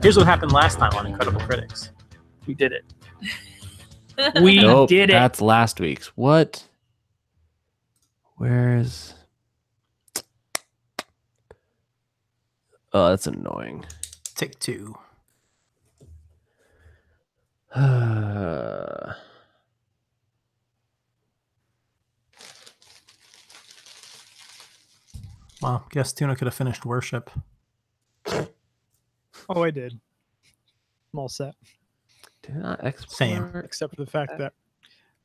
Here's what happened last time on Incredible Critics. We did it. We did it. That's last week's. What? Where's... Oh, that's annoying. Take two. Well, guess Tuna could have finished worship. Oh, I did. I'm all set. Do not explore. Same. Except for the fact that,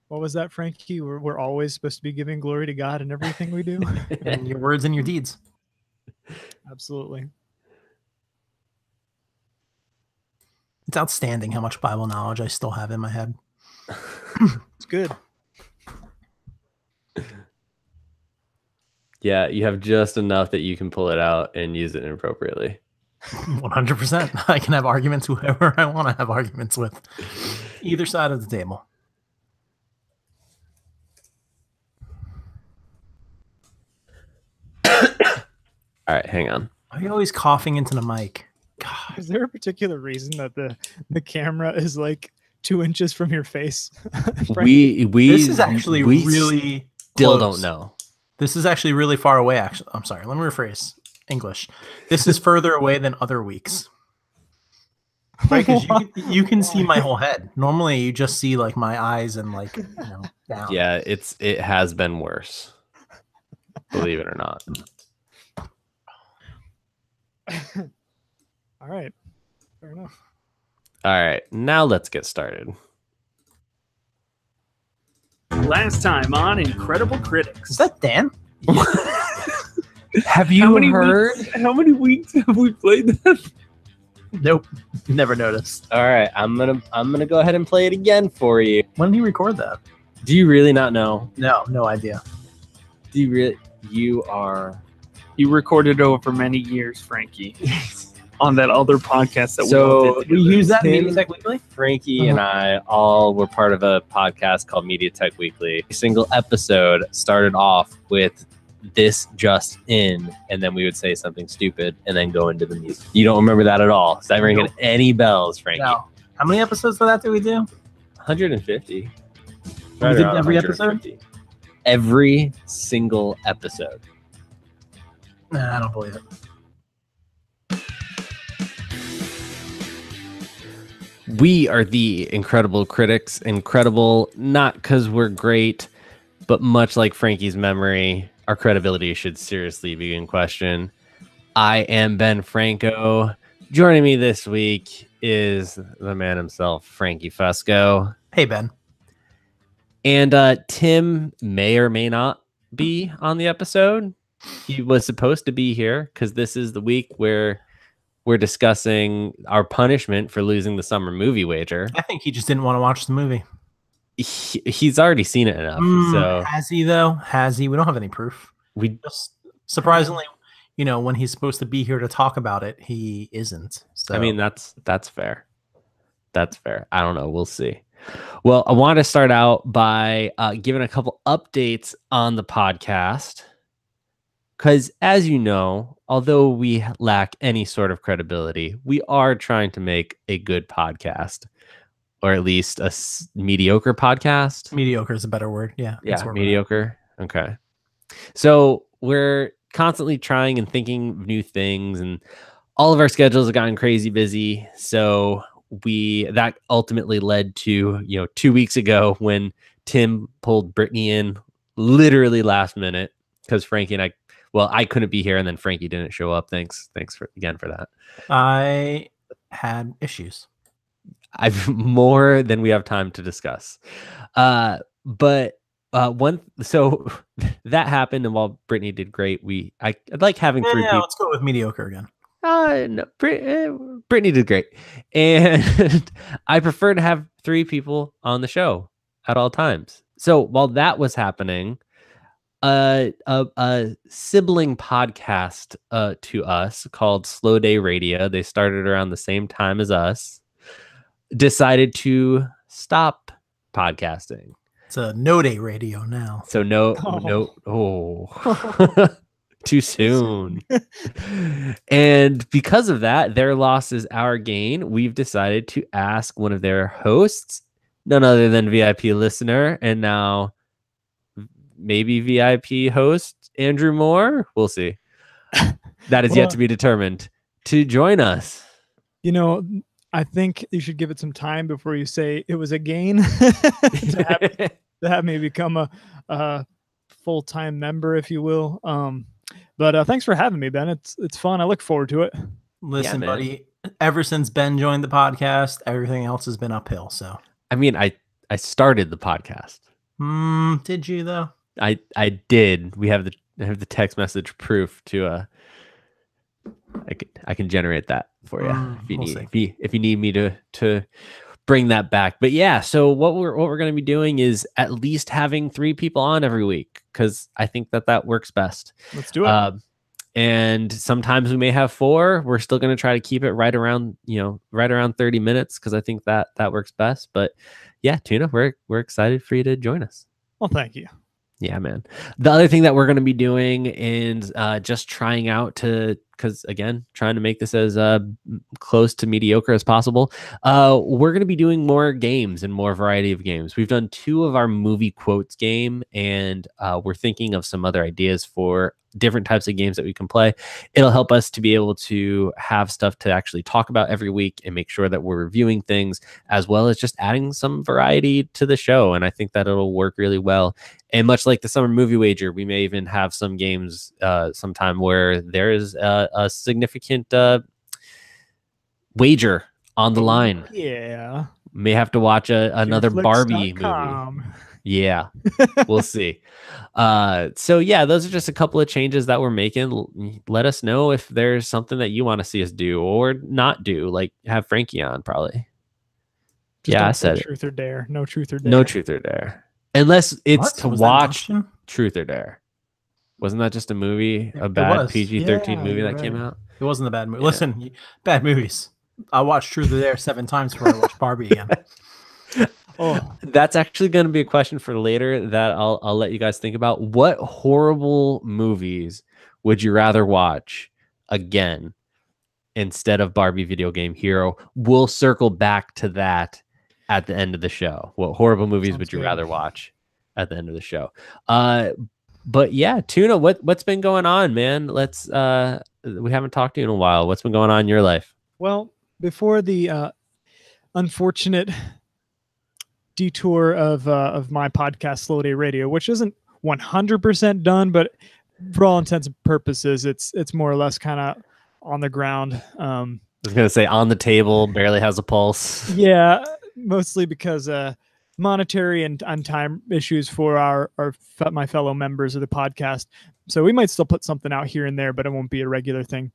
what was that, Frankie? We're always supposed to be giving glory to God in everything we do. And your words and your deeds. Absolutely. It's outstanding how much Bible knowledge I still have in my head. It's good. Yeah, you have just enough that you can pull it out and use it inappropriately. 100%. I can have arguments with whoever I want to have arguments with. Either side of the table. All right, hang on. Why are you always coughing into the mic? God. Is there a particular reason that the camera is like 2 inches from your face? we This is actually we really still close. don't know. This is actually really far away, actually. I'm sorry. Let me rephrase English. This is further away than other weeks. Right? Because you can see my whole head. Normally, you just see like my eyes and like, down. Yeah, it has been worse. Believe it or not. All right. Fair enough. All right, now let's get started. Last time on Incredible Critics. Is that Dan? Have you heard? How many weeks have we played that? Nope. Never noticed. All right, I'm gonna go ahead and play it again for you. When did he record that? Do you really not know? No idea. Do you really? You are. You recorded over many years, Frankie, on that other podcast that we all did. We use that Tim, Media Tech Weekly? Frankie and I all were part of a podcast called Media Tech Weekly. A single episode started off with this just in, and then we would say something stupid and then go into the music. You don't remember that at all? Is that ringing any bells, Frankie? No. How many episodes of that did we do? 150. We did every episode? Every single episode. Nah, I don't believe it. We are the Incredible Critics. Incredible, not because we're great, but much like Frankie's memory, our credibility should seriously be in question. I am Ben Franco. Joining me this week is the man himself, Frankie Fusco. Hey, Ben. And Tim may or may not be on the episode. He was supposed to be here because this is the week where we're discussing our punishment for losing the summer movie wager. I think he just didn't want to watch the movie. He's already seen it enough. So has he though? Has he? We don't have any proof. We just surprisingly, when he's supposed to be here to talk about it, he isn't. So I mean, that's fair. That's fair. I don't know. We'll see. Well, I want to start out by giving a couple updates on the podcast. Because as you know, although we lack any sort of credibility, we are trying to make a good podcast, or at least a mediocre podcast. Mediocre is a better word. Yeah. Yeah, mediocre. Okay. So we're constantly trying and thinking of new things, and all of our schedules have gotten crazy busy. So that ultimately led to, 2 weeks ago when Tim pulled Brittany in literally last minute because Frankie and I couldn't be here, and then Frankie didn't show up. Thanks again for that. I had issues. I've more than we have time to discuss. So that happened, and while Brittany did great, I'd like having three people. Let's go with mediocre again. No, Brittany did great, and I prefer to have 3 people on the show at all times. So while that was happening, a sibling podcast to us called Slow Day Radio, they started around the same time as us, decided to stop podcasting. It's a no day radio now. So no. Too soon. And because of that, their loss is our gain. We've decided to ask one of their hosts, none other than VIP listener, and now maybe VIP host Andrew Moore. We'll see. That is yet to be determined. To join us. You know, I think you should give it some time before you say it was a gain to have me become a full-time member, if you will. But thanks for having me, Ben. It's fun. I look forward to it. Listen, buddy, ever since Ben joined the podcast, everything else has been uphill. So, I mean, I started the podcast. Did you though? I did. I have the text message proof to I can generate that for you if you need me to bring that back. But yeah, so what we're going to be doing is at least having 3 people on every week, because I think that works best. Let's do it. And sometimes we may have 4. We're still going to try to keep it right around 30 minutes, because I think that works best. But yeah, Tuna, we're excited for you to join us. Well, thank you. Yeah, man. The other thing that we're going to be doing is just trying out because again, trying to make this as close to mediocre as possible. We're going to be doing more games and more variety of games. We've done 2 of our movie quotes game, and we're thinking of some other ideas for different types of games that we can play. It'll help us to be able to have stuff to actually talk about every week and make sure that we're reviewing things, as well as just adding some variety to the show. And I think that it'll work really well. And much like the summer movie wager, we may even have some games sometime where there is a significant wager on the line. Yeah. May have to watch another Barbie movie. Yeah, we'll see. So yeah, those are just a couple of changes that we're making. Let us know if there's something that you want to see us do or not do, like have Frankie on probably. Just I said truth or dare. No truth or dare. No truth or dare. Unless it's to watch Truth or Dare. Wasn't that just a movie, a bad PG-13 movie that came out? It wasn't a bad movie. Yeah. Listen, bad movies. I watched Truth or Dare 7 times before I watched Barbie again. Oh, that's actually going to be a question for later that I'll let you guys think about. What horrible movies would you rather watch again instead of Barbie Video Game Hero? We'll circle back to that at the end of the show. What horrible movies would you rather watch at the end of the show? But yeah, Tuna, what's been going on, man? We haven't talked to you in a while. What's been going on in your life? Well, before the unfortunate detour of my podcast, Slow Day Radio, which isn't 100% done, but for all intents and purposes, it's more or less kind of on the ground. I was gonna say on the table, barely has a pulse. Yeah, mostly because monetary and time issues for my fellow members of the podcast. So we might still put something out here and there, but it won't be a regular thing.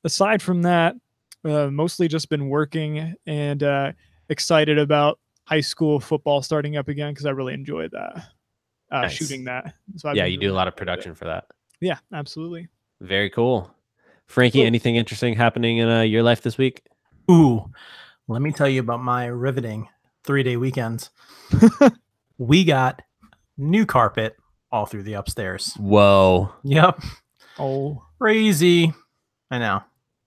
Aside from that, mostly just been working and excited about high school football starting up again, because I really enjoyed that. Nice. Shooting that. So you do a lot of production for that. Yeah, absolutely. Very cool. Frankie, anything interesting happening in your life this week? Ooh, let me tell you about my riveting 3-day weekends. We got new carpet all through the upstairs. Whoa. Yep. Oh, crazy. I know.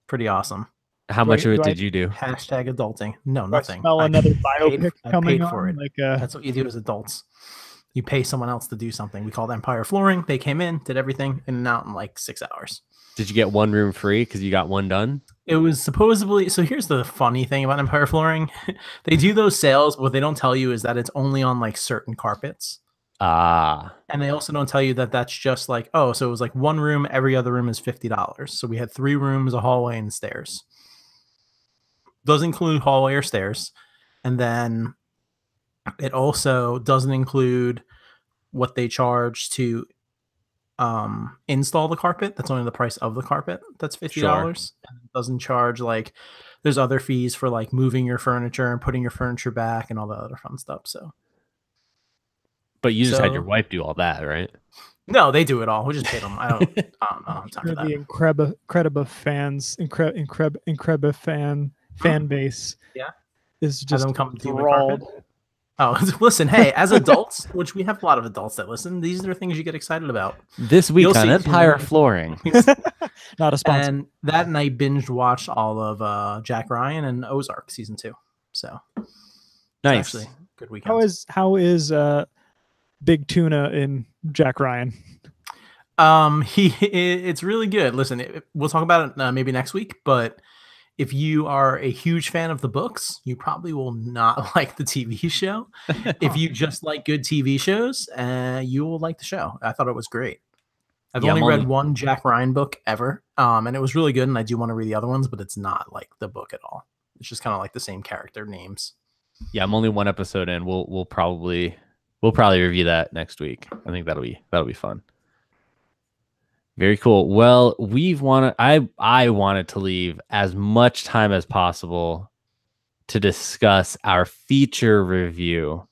Pretty awesome. How much of it did you do? Hashtag adulting. No, nothing. I smell another biopic coming for it. Like, that's what you do as adults. You pay someone else to do something. We called Empire Flooring. They came in, did everything in and out in like 6 hours. Did you get one room free because you got one done? It was supposedly... So here's the funny thing about Empire Flooring. They do those sales. What they don't tell you is that it's only on like certain carpets. Ah. And they also don't tell you that that's just like, oh, so it was like one room, every other room is $50. So we had 3 rooms, a hallway, and stairs. Doesn't include hallway or stairs. And then it also doesn't include what they charge to install the carpet. That's only the price of the carpet. That's $50. Sure. And it doesn't charge like there's other fees for like moving your furniture and putting your furniture back and all the other fun stuff. So, but you just had your wife do all that, right? No, they do it all. We just paid them. I don't know. The Incredible fans, Incredible fan base. Yeah, is just them come enthralled. Oh, listen, hey, as adults, which we have a lot of adults that listen, these are things you get excited about. This week You'll on see Empire soon. Flooring. Not a sponsor. And that night binge watched all of Jack Ryan and Ozark season 2. So Nice. actually a good weekend. How is Big Tuna in Jack Ryan? It's really good. Listen, we'll talk about it maybe next week, but if you are a huge fan of the books, you probably will not like the TV show. If you just like good TV shows, you will like the show. I thought it was great. I've only read one Jack Ryan book ever, and it was really good, and I do want to read the other ones, but it's not like the book at all. It's just kind of like the same character names. Yeah, I'm only one episode in. We'll probably review that next week. I think that'll be fun. Very cool. Well, I wanted to leave as much time as possible to discuss our feature review.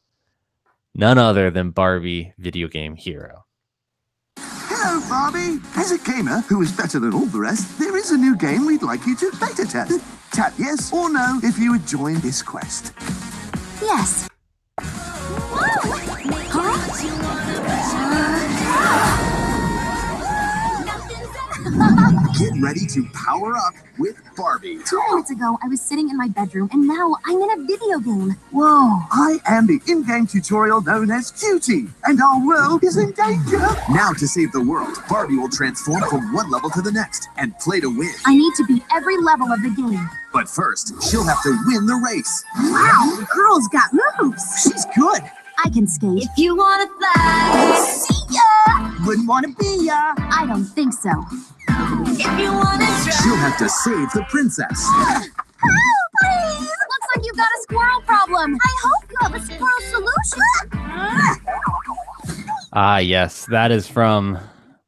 None other than Barbie Video Game Hero. Hello, Barbie. As a gamer who is better than all the rest, there is a new game we'd like you to beta test. Tap yes or no if you would join this quest. Yes. Get ready to power up with Barbie. 2 minutes ago, I was sitting in my bedroom, and now I'm in a video game. Whoa. I am the in-game tutorial known as Cutie, and our world is in danger. Now to save the world, Barbie will transform from one level to the next and play to win. I need to beat every level of the game. But first, she'll have to win the race. Wow, the girl's got moves. She's good. I can skate. If you want to fly, see ya. Wouldn't want to be ya. I don't think so. If you want to try. She'll have to save the princess. Help, please. Looks like you've got a squirrel problem. I hope you have a squirrel solution. Ah, yes, that is from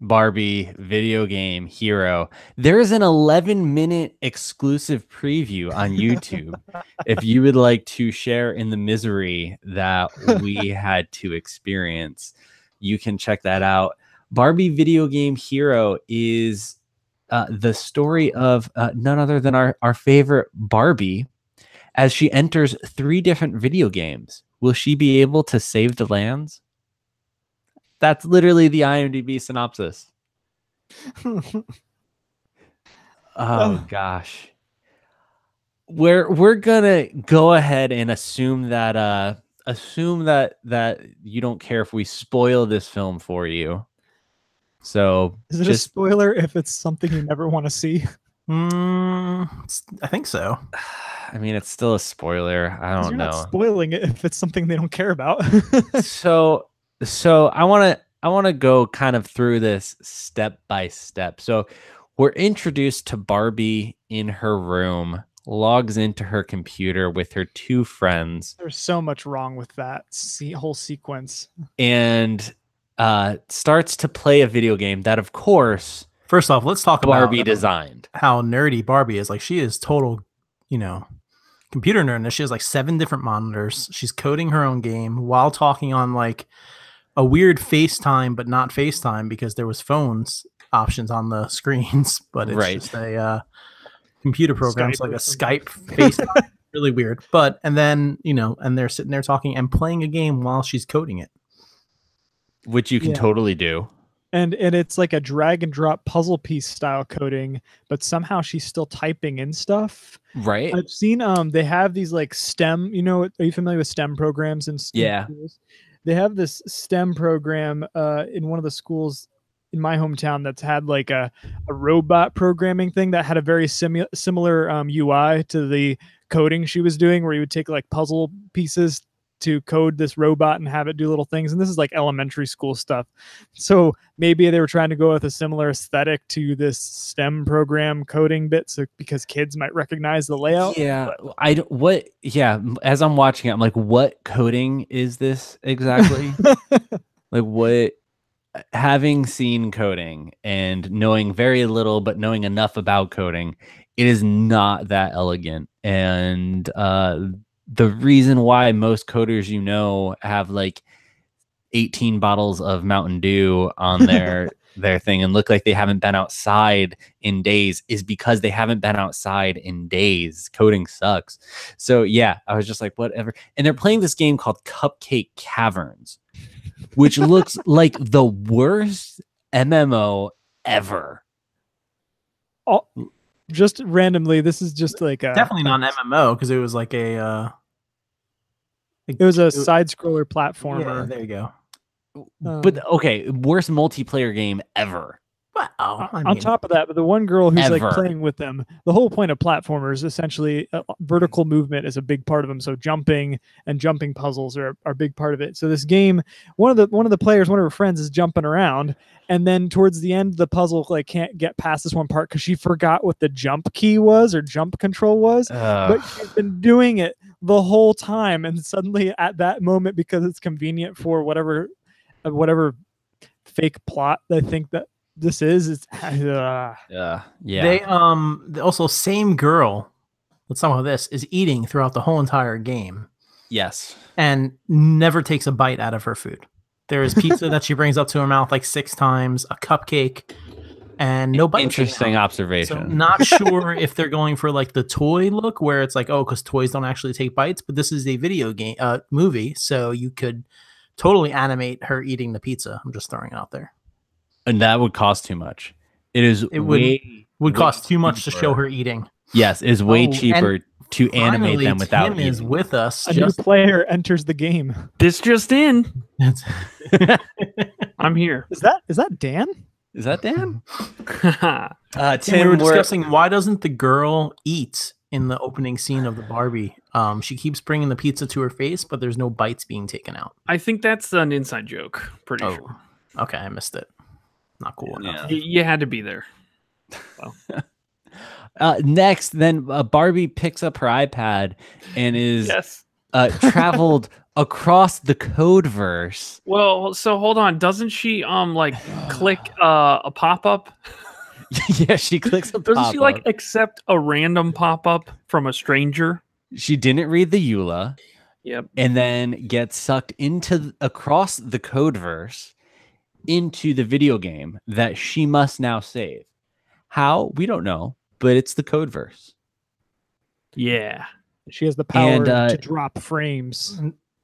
Barbie Video Game Hero. There is an 11-minute exclusive preview on YouTube if you would like to share in the misery that we had to experience. You can check that out. Barbie Video Game Hero is the story of none other than our favorite Barbie as she enters 3 different video games. Will she be able to save the lands? That's literally the IMDb synopsis. Oh gosh. We're gonna go ahead and assume that you don't care if we spoil this film for you. So is it a spoiler if it's something you never want to see? I think so. I mean, it's still a spoiler. I don't know. Not spoiling it if it's something they don't care about. So I want to go kind of through this step by step. So we're introduced to Barbie in her room, logs into her computer with her 2 friends. There's so much wrong with that whole sequence. And starts to play a video game that, of course, first off, let's talk Barbie about designed. How nerdy Barbie is. Like, she is total, computer nerd. She has like 7 different monitors. She's coding her own game while talking on like a weird FaceTime, but not FaceTime because there was phones options on the screens, but it's just a computer program. It's like a Skype FaceTime. Really weird. And then, and they're sitting there talking and playing a game while she's coding it. Which you can totally do. And it's like a drag and drop puzzle piece style coding, but somehow she's still typing in stuff. Right. I've seen they have these like STEM, are you familiar with STEM programs in schools? They have this STEM program in one of the schools in my hometown that's had like a robot programming thing that had a very similar UI to the coding she was doing, where you would take like puzzle pieces to code this robot and have it do little things. And this is like elementary school stuff. So maybe they were trying to go with a similar aesthetic to this STEM program coding bit. So because kids might recognize the layout. Yeah. As I'm watching it, I'm like, what coding is this exactly? Like what, having seen coding and knowing very little, but knowing enough about coding, it is not that elegant. And, the reason why most coders, have like 18 bottles of Mountain Dew on their their thing and look like they haven't been outside in days is because they haven't been outside in days. Coding sucks. So yeah, I was just like, whatever. And they're playing this game called Cupcake Caverns, which looks like the worst MMO ever. Oh, just randomly, this is just like a Definitely not an MMO because it was like a. it was a side scroller Yeah, platformer. there you go. But okay, worst multiplayer game ever. Wow. On top of that, but the one girl who's Ever. like playing with them, the whole point of platformers essentially vertical movement is a big part of them. So jumping and jumping puzzles are a big part of it. So this game, one of the players, one of her friends, is jumping around, and then towards the end, the puzzle like can't get past this one part because she forgot what the jump key was or jump control was. But she's been doing it the whole time, and suddenly at that moment, because it's convenient for whatever fake plot I think that this is yeah. They also same girl. Let's talk about this. Is eating throughout the whole entire game Yes. and never takes a bite out of her food. There is pizza that she brings up to her mouth like 6 times, a cupcake, and no bites. Interesting So observation. not sure if they're going for like the toy look where it's like, oh, because toys don't actually take bites, but this is a video game movie, so you could totally animate her eating the pizza. I'm just throwing it out there. And that would cost too much. It would cost too much to cheaper. show her eating. Yes, it's way Oh, cheaper to animate Finally, them without Tim is eating. with us. a new player enters the game. This just in. That's- I'm here. Is that Dan? Is that Dan? Tim, Tim, we were we're- discussing why doesn't the girl eat in the opening scene of the Barbie? She keeps bringing the pizza to her face, but there's no bites being taken out. I think that's an inside joke. Pretty sure. Okay, I missed it. Not cool enough. You had to be there. Next, then Barbie picks up her iPad and is Yes. traveled across the codeverse. Well, so hold on. Doesn't she like click a pop up? Yeah, she clicks a Doesn't she like pop-up. accept a random pop up from a stranger? She didn't read the EULA Yep. and then gets sucked into across the codeverse into the video game that she must now save. How? We don't know, but it's the codeverse. Yeah. She has the power And, to drop frames.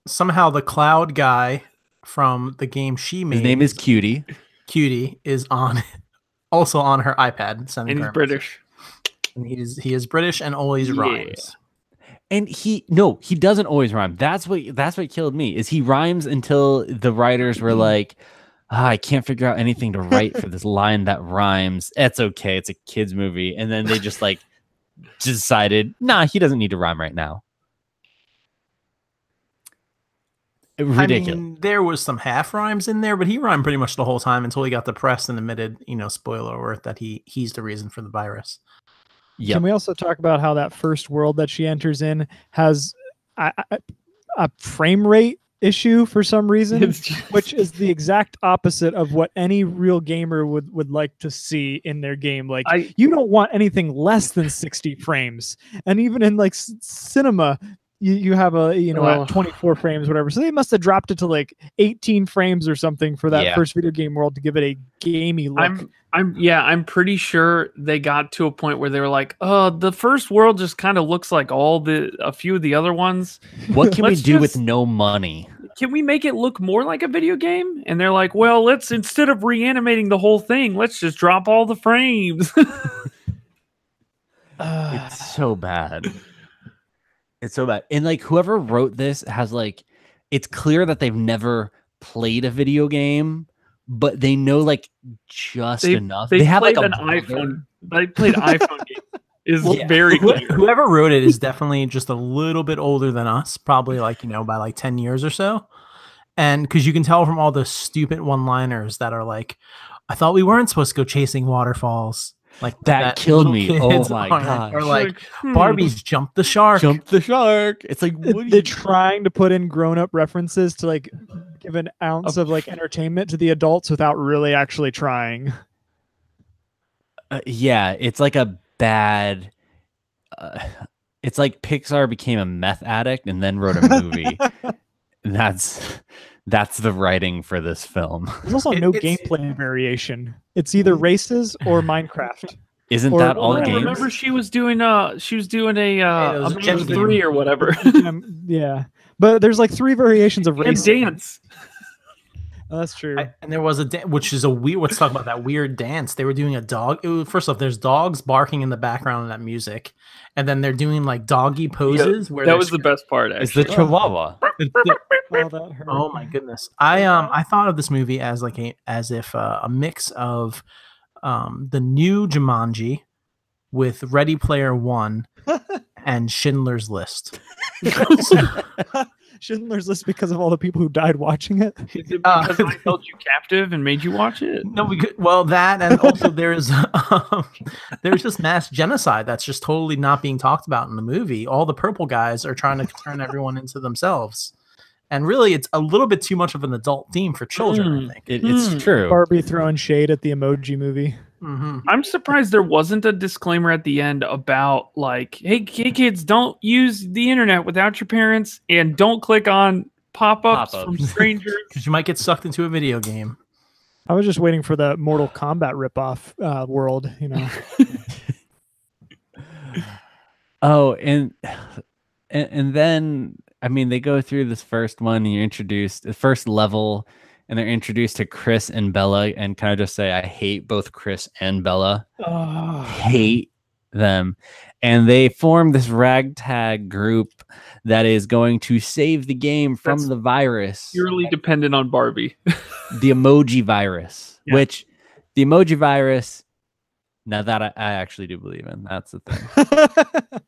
Somehow the cloud guy from the game she made, His name is Cutie. Cutie, is on also on her iPad. Sending And he's her a British. message. And he is British and always Yeah. rhymes. And he doesn't always rhyme. That's what killed me. Is he rhymes until the writers were like, I can't figure out anything to write for this line that rhymes. It's okay. It's a kids movie. And then they just like decided, nah, he doesn't need to rhyme right now. Ridiculous. I mean, there was some half rhymes in there, but he rhymed pretty much the whole time until he got depressed and admitted, spoiler alert, that he's the reason for the virus. Yep. Can we also talk about how that first world that she enters in has a frame rate issue for some reason, It's just- which is the exact opposite of what any real gamer would like to see in their game. Like, you don't want anything less than 60 frames, and even in like cinema, you have at 24 frames, whatever. So they must have dropped it to like 18 frames or something for that first video game world to give it a gamey look. I'm pretty sure they got to a point where they were like, the first world just kind of looks like a few of the other ones. What can we Let's do with just- no money? Can we make it look more like a video game? And they're like, well, let's, instead of reanimating the whole thing, let's just drop all the frames. It's so bad. It's so bad. And like whoever wrote this has like, it's clear that they've never played a video game, but they know like just enough. They have like played an iPhone. They played iPhone game. Is Well, very clear. Whoever wrote it is definitely just a little bit older than us, probably like, by like 10 years or so. And because you can tell from all the stupid one-liners that are like, I thought we weren't supposed to go chasing waterfalls. Like That killed little me. Oh kids my are. gosh. Or like, Barbie's jumped the shark. Jump the shark. It's like, what are They're you trying to put in grown-up references to like give an ounce of like entertainment to the adults without really actually trying. Yeah, it's like a bad. It's like Pixar became a meth addict and then wrote a movie. That's That's the writing for this film. There's also no It's- gameplay variation. It's either races or Minecraft. Isn't Or- that all Well, I games? remember she was doing a those are Amazing Gem 3 or whatever. Yeah, but there's like 3 variations of And racing. dance. Oh, that's true. And there was which is a weird. Let's talk about that weird dance. They were doing a dog. First off, there's dogs barking in the background of that music, and then they're doing like doggy poses. Where That they're was the best part, It's the actually. Chihuahua. Oh, that hurt. Oh my goodness! I thought of this movie as like as if a mix of the new Jumanji with Ready Player One and Schindler's List. Schindler's List because of all the people who died watching it. Is it because I held you captive and made you watch it? No, we could, well that and also there's just mass genocide that's just totally not being talked about in the movie. All the purple guys are trying to turn everyone into themselves, and really it's a little bit too much of an adult theme for children. I think. It's true. Barbie throwing shade at the Emoji Movie. Mhm. I'm surprised there wasn't a disclaimer at the end about like, hey kids, don't use the internet without your parents and don't click on pop-ups from Pop-ups. strangers. Because you might get sucked into a video game. I was just waiting for the Mortal Kombat ripoff world, you know. Oh, and then I mean they go through this first one and you're introduced the first level and they're introduced to Chris and Bella and kind of just say I hate both Chris and Bella. Oh, Hate them. And they form this ragtag group that is going to save the game from That's the virus. Purely dependent on Barbie. The emoji virus, Yeah. which the emoji virus, now that I actually do believe in, that's the thing.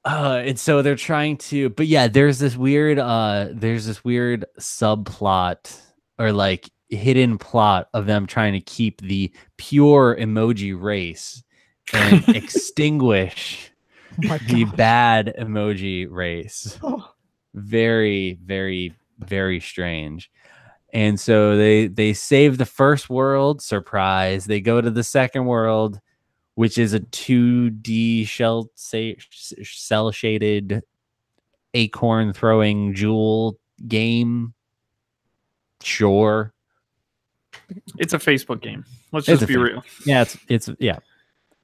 And so they're trying to, but yeah, there's this weird subplot or like hidden plot of them trying to keep the pure emoji race and extinguish my the God. bad emoji race. Oh. Very, very, very strange. And so they save the first world, surprise. They go to the second world, which is a 2D cell shaded acorn throwing jewel game. Sure. It's a Facebook game. Let's It's just a be thing. real. Yeah, it's yeah.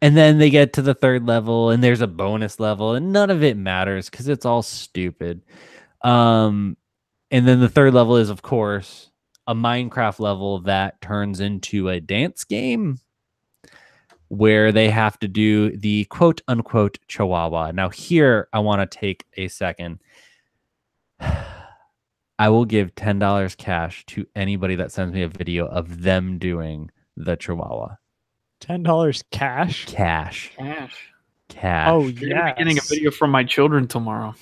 And then they get to the third level and there's a bonus level and none of it matters because it's all stupid. And then the third level is, of course, a Minecraft level that turns into a dance game where they have to do the quote unquote Chihuahua. Now, here I want to take a second. I will give $10 cash to anybody that sends me a video of them doing the Chihuahua. $10 cash. Cash. Cash. Oh, You're gonna yeah. be getting a video from my children tomorrow.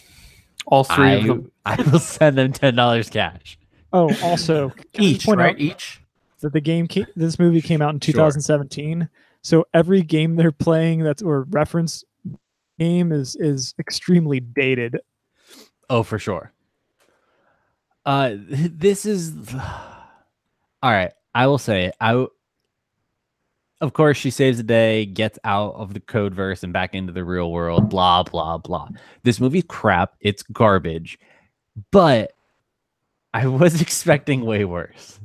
All three of them. I will send them $10 cash. Oh, also, can I just Each, point right? out Each. that this movie came out in 2017. So every game they're playing that's or reference game is extremely dated. Oh, for sure. This is all right. I will say, of course, she saves the day, gets out of the code verse and back into the real world. Blah blah blah. This movie's crap. It's garbage. But I was expecting way worse.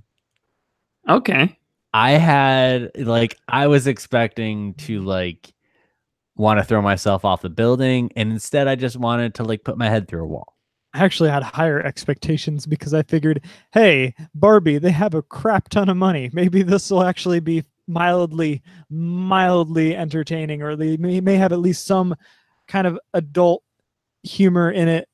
Okay. I was expecting to want to throw myself off the building, and instead I just wanted to put my head through a wall. I actually had higher expectations because I figured, hey, Barbie, they have a crap ton of money. Maybe this will actually be mildly entertaining, or they may have at least some kind of adult humor in it,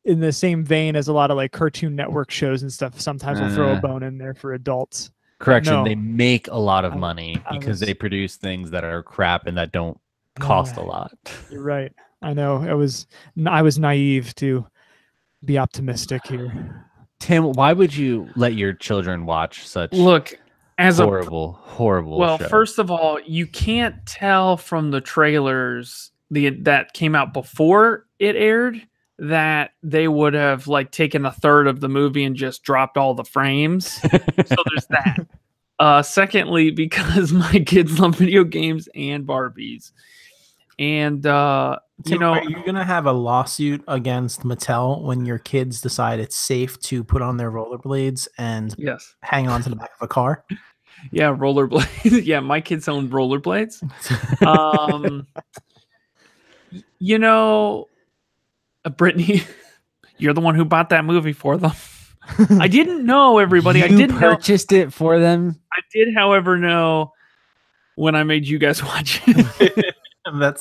in the same vein as a lot of Cartoon Network shows and stuff. Sometimes we'll throw a bone in there for adults. Correction, No. they make a lot of money I because was- they produce things that are crap and that don't cost a lot. You're right. I know. I was naive to be optimistic here. Tim, why would you let your children watch such Look, as a horrible well, show? first of all, you can't tell from the trailers that came out before it aired that they would have taken a third of the movie and just dropped all the frames. So there's that. Secondly, because my kids love video games and Barbies, And you Tim, know, are you gonna have a lawsuit against Mattel when your kids decide it's safe to put on their rollerblades and yes, hang on to the back of a car? yeah, rollerblades. Yeah, my kids own rollerblades. You know, Brittany, you're the one who bought that movie for them. I didn't know, everybody. I You didn't know. purchased it for them. I did, however, know when I made you guys watch it.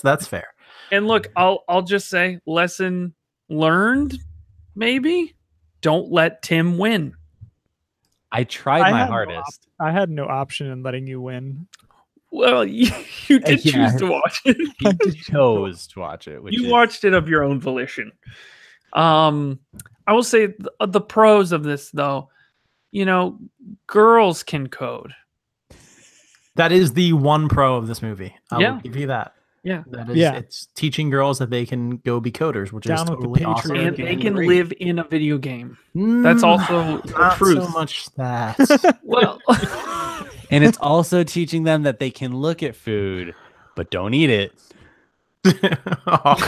That's fair. And look, I'll just say, lesson learned. Maybe don't let Tim win. I tried I my had no hardest. I had no option in letting you win. Well, you did Yeah. choose to watch it. He chose to watch it. Which You is, watched it of your own volition. I will say the pros of this, though. You know, girls can code. That is the one pro of this movie. I Yeah. will give you that. Yeah. That is, Yeah. it's teaching girls that they can go be coders, which Down is with the totally awesome. patriarchy. And they and can great. live in a video game. That's also the not truth. so much that. Well, and it's also teaching them that they can look at food, but don't eat it.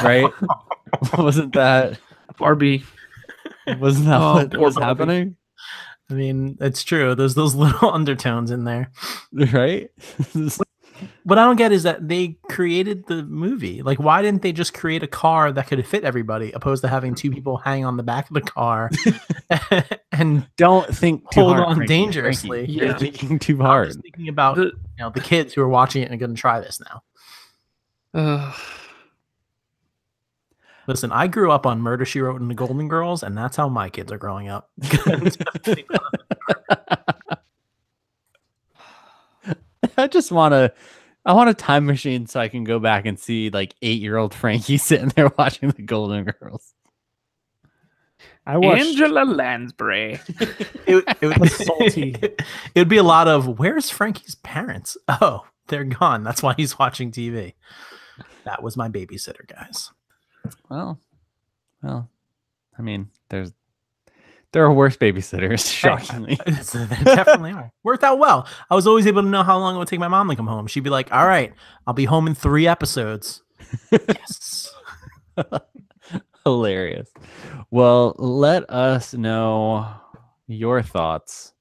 Right? Wasn't that Barbie. wasn't that Oh, what poor was Barbie. happening? I mean, it's true. There's those little undertones in there. Right? What I don't get is that they created the movie. Like, why didn't they just create a car that could fit everybody, opposed to having two people hang on the back of the car and Don't think too hold hard, on Frankie. dangerously? Frankie, You're Yeah. thinking too I'm hard. just thinking about the kids who are watching it and going to try this now. Listen, I grew up on Murder, She Wrote and the Golden Girls, and that's how my kids are growing up. I want a time machine so I can go back and see like 8-year-old Frankie sitting there watching the Golden Girls. I watched Angela Lansbury. it would be salty. It would be a lot of, where's Frankie's parents? Oh, they're gone. That's why he's watching TV. That was my babysitter, guys. Well, I mean, there are worse babysitters, shockingly. There definitely are. Worked out well. I was always able to know how long it would take my mom to come home. She'd be like, all right, I'll be home in 3 episodes. Yes. Hilarious. Well, let us know your thoughts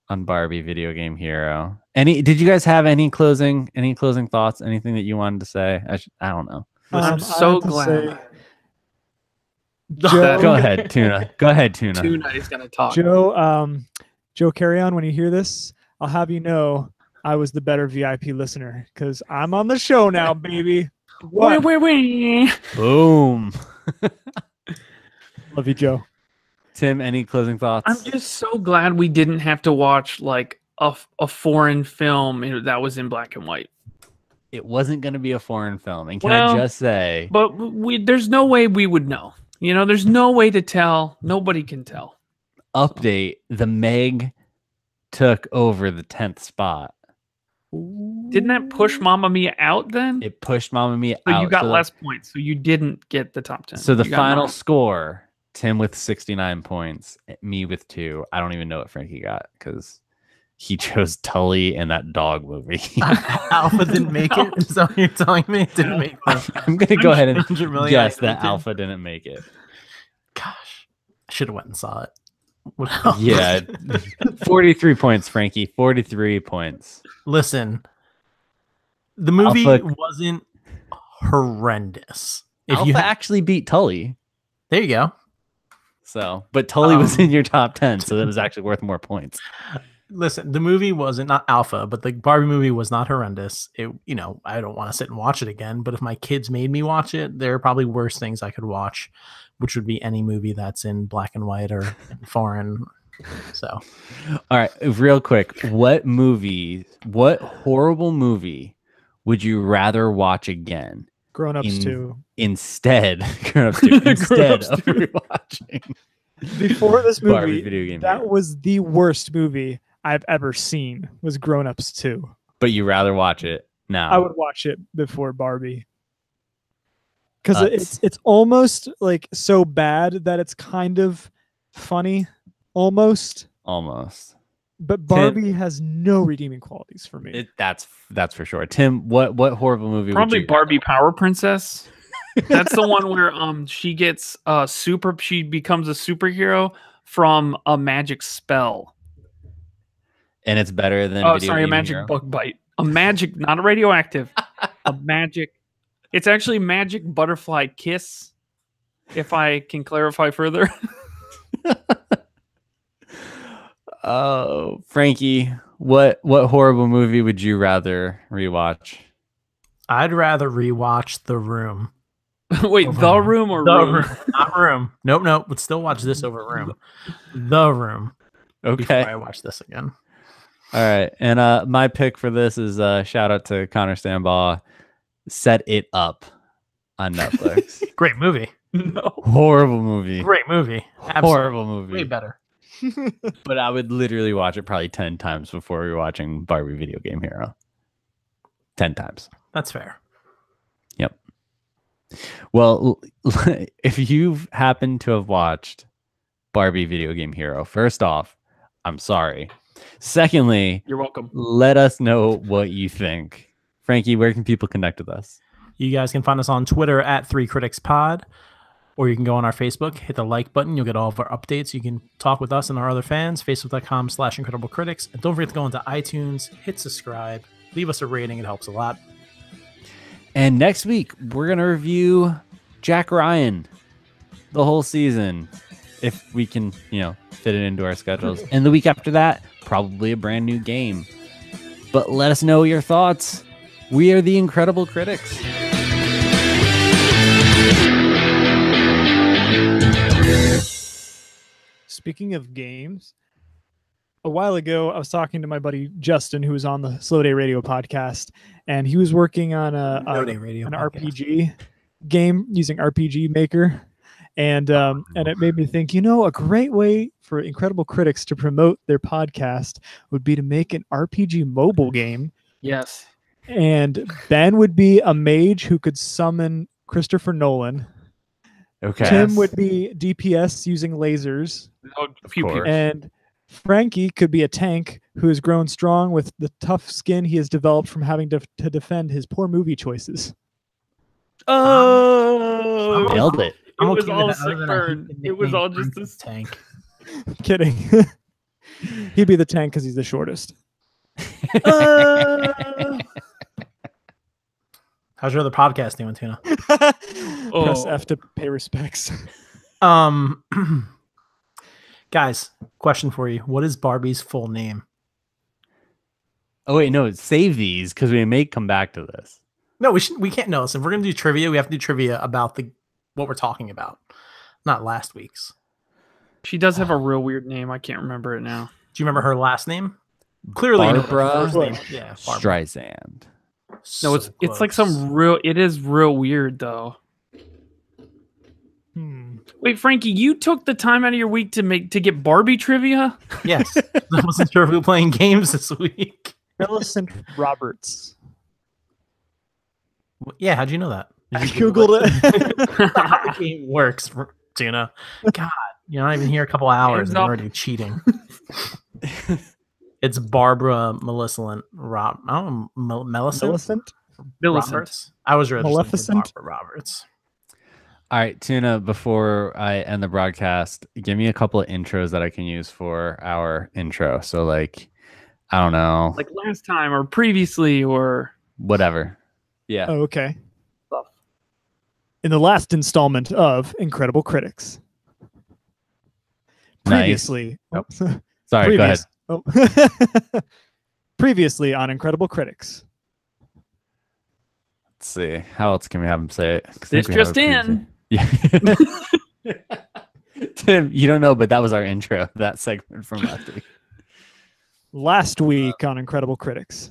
on Barbie Video Game Hero. Did you guys have any closing thoughts? Anything that you wanted to say? I don't know. I'm I so have to glad. say, That- Joe, Go ahead, Tuna. Go ahead, Tuna. Tuna is going to talk. Joe, carry on when you hear this. I'll have you know I was the better VIP listener because I'm on the show now, baby. What? Wait. Boom. Love you, Joe. Tim, any closing thoughts? I'm just so glad we didn't have to watch like a foreign film that was in black and white. It wasn't going to be a foreign film. And can Well, I just say, But there's no way we would know. You know, there's no way to tell. Nobody can tell. update, the Meg took over the 10th spot. Didn't that push Mamma Mia out then? It pushed Mamma Mia So out. you got less points. So you didn't get the top 10. So the You got final 9. score, Tim with 69 points, me with 2. I don't even know what Frankie got because he chose Tully and that dog movie. Alpha didn't make it. Is that what you're telling me? It didn't make it. I'm going to go ahead and 100 million guess I that did. Alpha didn't make it. Gosh, I should have went and saw it. What else? Yeah. 43 points, Frankie. 43 points. Listen, the movie Alpha- wasn't horrendous. Alpha actually beat Tully. There you go. So, but Tully was in your top 10, so that was actually worth more points. Listen, the movie wasn't not Alpha, but the Barbie movie was not horrendous. It, you know, I don't want to sit and watch it again, but if my kids made me watch it, there are probably worse things I could watch, which would be any movie that's in black and white or foreign. So, All right, real quick, what horrible movie would you rather watch again Grown ups too. instead Grown-Ups 2, instead of rewatching Before this Barbie movie, Video Game that Hero? was the worst movie I've ever seen. Was Grown Ups 2. But you rather watch it now? I would watch it before Barbie. Because Nuts. it's almost like so bad that it's kind of funny. Almost. Almost. But Barbie has no redeeming qualities for me. That's for sure. Tim, what horrible movie? Probably would you Barbie Power Princess. That's the one where she gets she becomes a superhero from a magic spell. And it's better than Oh, Video sorry, a Game magic Hero? bug bite. A magic, not a radioactive. A magic. It's actually magic butterfly kiss. If I can clarify further. Oh, Frankie, what horrible movie would you rather rewatch? I'd rather rewatch The Room. Wait, Over The Room. Room or The Room? Room, not Room. Nope. Let's still watch this over Room. The Room. Okay. Before I watch this again. All right. And my pick for this is shout out to Connor Stambaugh. Set It Up on Netflix. Great movie. No. Horrible movie. Great movie. Absolutely. Horrible movie. Way better. But I would literally watch it probably 10 times before we were watching Barbie Video Game Hero. 10 times. That's fair. Yep. Well, if you've happened to have watched Barbie Video Game Hero, first off, I'm sorry. Secondly, You're welcome. let us know what you think. Frankie, where can people connect with us? You guys can find us on Twitter at 3CriticsPod, or you can go on our Facebook, hit the like button. You'll get all of our updates. You can talk with us and our other fans, facebook.com/IncredibleCritics. And don't forget to go into iTunes, hit subscribe, leave us a rating. It helps a lot. And next week, we're going to review Jack Ryan, the whole season, if we can, fit it into our schedules. And the week after that, probably a brand new game. But let us know your thoughts. We are the Incredible Critics. Speaking of games, a while ago, I was talking to my buddy Justin, who was on the Slow Day Radio podcast, and he was working on an RPG game using RPG Maker. And it made me think, a great way for Incredible Critics to promote their podcast would be to make an RPG mobile game. Yes. And Ben would be a mage who could summon Christopher Nolan. Okay. Tim would be DPS using lasers. A few people. And Frankie could be a tank who has grown strong with the tough skin he has developed from having to defend his poor movie choices. Oh, Nailed it. It was all a sick burn. It was all just this tank. Kidding. He'd be the tank because he's the shortest. How's your other podcast doing, Tuna? Press F to pay respects. Guys, question for you. What is Barbie's full name? Oh, wait, no. Save these because we may come back to this. No, we can't know this. If we're going to do trivia, we have to do trivia about what we're talking about, not last week's. She does have a real weird name. I can't remember it now. Do you remember her last name? Clearly, you know her Barbara first name. Yeah, Barbara. Streisand. No, it's like some real. It is real weird though. Wait, Frankie, you took the time out of your week to get Barbie trivia? Yes, I wasn't sure if we were playing games this week. Millicent Roberts. Yeah, how'd you know that? I googled it. How the game works, Tuna. God, you're not even here a couple hours and you're already cheating. It's Barbara Millicent Millicent? Roberts. I was really Maleficent? Barbara Roberts. All right, Tuna, before I end the broadcast, give me a couple of intros that I can use for our intro. So, I don't know. Like last time or previously or... Whatever. Yeah. Oh, okay. In the last installment of Incredible Critics. Previously. Nice. Sorry, go ahead. Oh. Previously on Incredible Critics. Let's see. How else can we have him say it? This just in. Yeah. Tim, you don't know, but that was our intro, that segment from last week. Last week on Incredible Critics.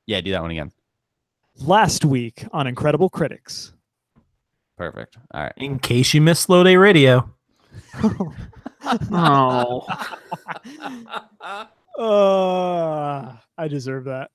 Yeah, do that one again. Last week on Incredible Critics. Perfect. All right. In case you missed Slow Day Radio. Oh. I deserve that.